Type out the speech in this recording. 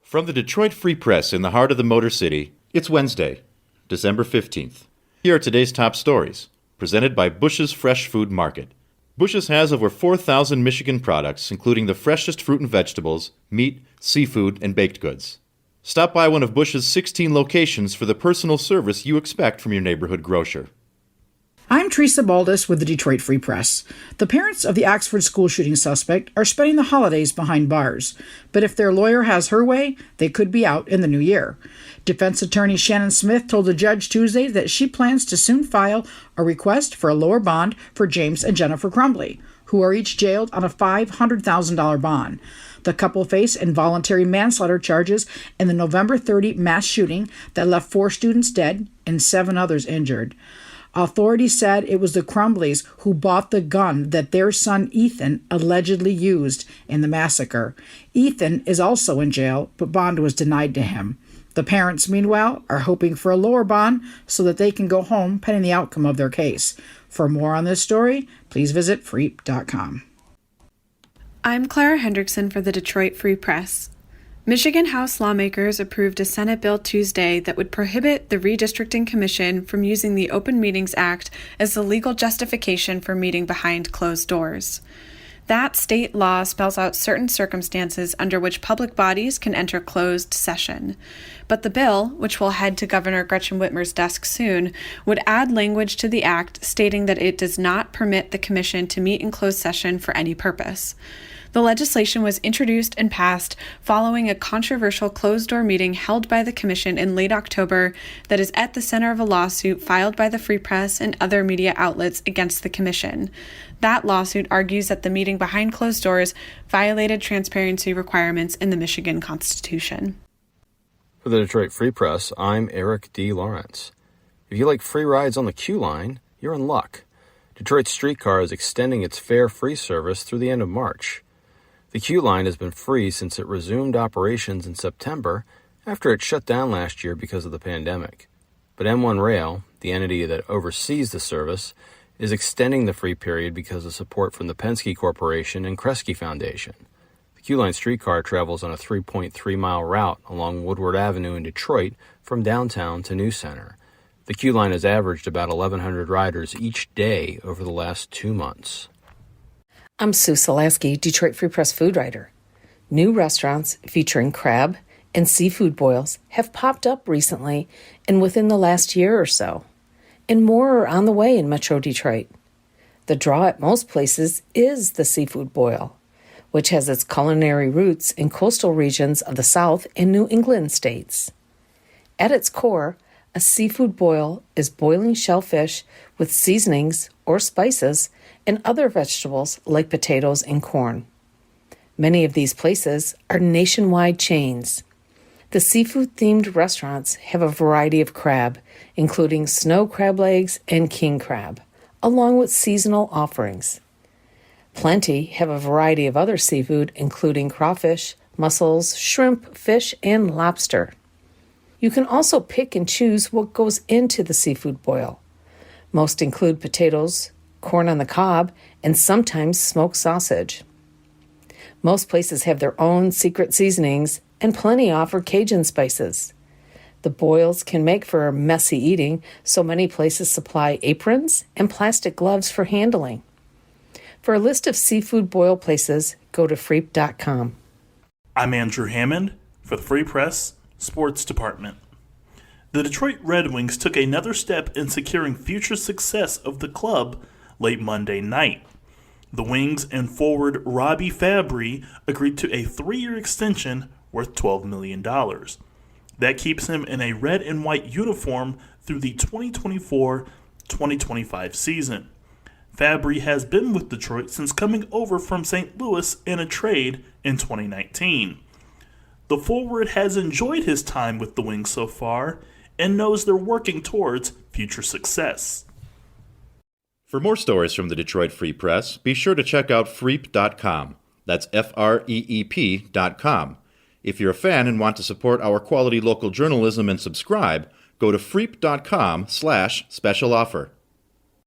From the Detroit Free Press in the heart of the Motor City, it's Wednesday, December 15th. Here are today's top stories, presented by Bush's Fresh Food Market. Bush's has over 4,000 Michigan products, including the freshest fruit and vegetables, meat, seafood, and baked goods. Stop by one of Bush's 16 locations for the personal service you expect from your neighborhood grocer. I'm Teresa Baldus with the Detroit Free Press. The parents of the Oxford school shooting suspect are spending the holidays behind bars, but if their lawyer has her way, they could be out in the new year. Defense attorney Shannon Smith told the judge Tuesday that she plans to soon file a request for a lower bond for James and Jennifer Crumbley, who are each jailed on a $500,000 bond. The couple face involuntary manslaughter charges in the November 30 mass shooting that left 4 students dead and 7 others injured. Authorities said it was the Crumbleys who bought the gun that their son Ethan allegedly used in the massacre. Ethan is also in jail, but bond was denied to him. The parents, meanwhile, are hoping for a lower bond so that they can go home pending the outcome of their case. For more on this story, please visit freep.com. I'm Clara Hendrickson for the Detroit Free Press. Michigan House lawmakers approved a Senate bill Tuesday that would prohibit the Redistricting Commission from using the Open Meetings Act as the legal justification for meeting behind closed doors. That state law spells out certain circumstances under which public bodies can enter closed session. But the bill, which will head to Governor Gretchen Whitmer's desk soon, would add language to the act stating that it does not permit the commission to meet in closed session for any purpose. The legislation was introduced and passed following a controversial closed-door meeting held by the Commission in late October that is at the center of a lawsuit filed by the Free Press and other media outlets against the Commission. That lawsuit argues that the meeting behind closed doors violated transparency requirements in the Michigan Constitution. For the Detroit Free Press, I'm Eric D. Lawrence. If you like free rides on the QLINE, you're in luck. Detroit Streetcar is extending its fare-free service through the end of March. The QLINE has been free since it resumed operations in September after it shut down last year because of the pandemic. But M1 Rail, the entity that oversees the service, is extending the free period because of support from the Penske Corporation and Kresge Foundation. The QLINE streetcar travels on a 3.3-mile route along Woodward Avenue in Detroit from downtown to New Center. The QLINE has averaged about 1,100 riders each day over the last 2 months. I'm Sue Solaski, Detroit Free Press food writer. New restaurants featuring crab and seafood boils have popped up recently and within the last year or so, and more are on the way in Metro Detroit. The draw at most places is the seafood boil, which has its culinary roots in coastal regions of the South and New England states. At its core, a seafood boil is boiling shellfish with seasonings or spices and other vegetables like potatoes and corn. Many of these places are nationwide chains. The seafood-themed restaurants have a variety of crab, including snow crab legs and king crab, along with seasonal offerings. Plenty have a variety of other seafood, including crawfish, mussels, shrimp, fish, and lobster. You can also pick and choose what goes into the seafood boil. Most include potatoes, corn on the cob, and sometimes smoked sausage. Most places have their own secret seasonings, and plenty offer Cajun spices. The boils can make for messy eating, so many places supply aprons and plastic gloves for handling. For a list of seafood boil places, go to freep.com. I'm Andrew Hammond for the Free Press Sports Department. The Detroit Red Wings took another step in securing future success of the club late Monday night. The Wings and forward Robby Fabbri agreed to a 3-year extension worth $12 million. That keeps him in a red and white uniform through the 2024-2025 season. Fabbri has been with Detroit since coming over from St. Louis in a trade in 2019. The forward has enjoyed his time with the Wings so far and knows they're working towards future success. For more stories from the Detroit Free Press, be sure to check out freep.com. That's FREEP.com. If you're a fan and want to support our quality local journalism and subscribe, go to freep.com/special offer.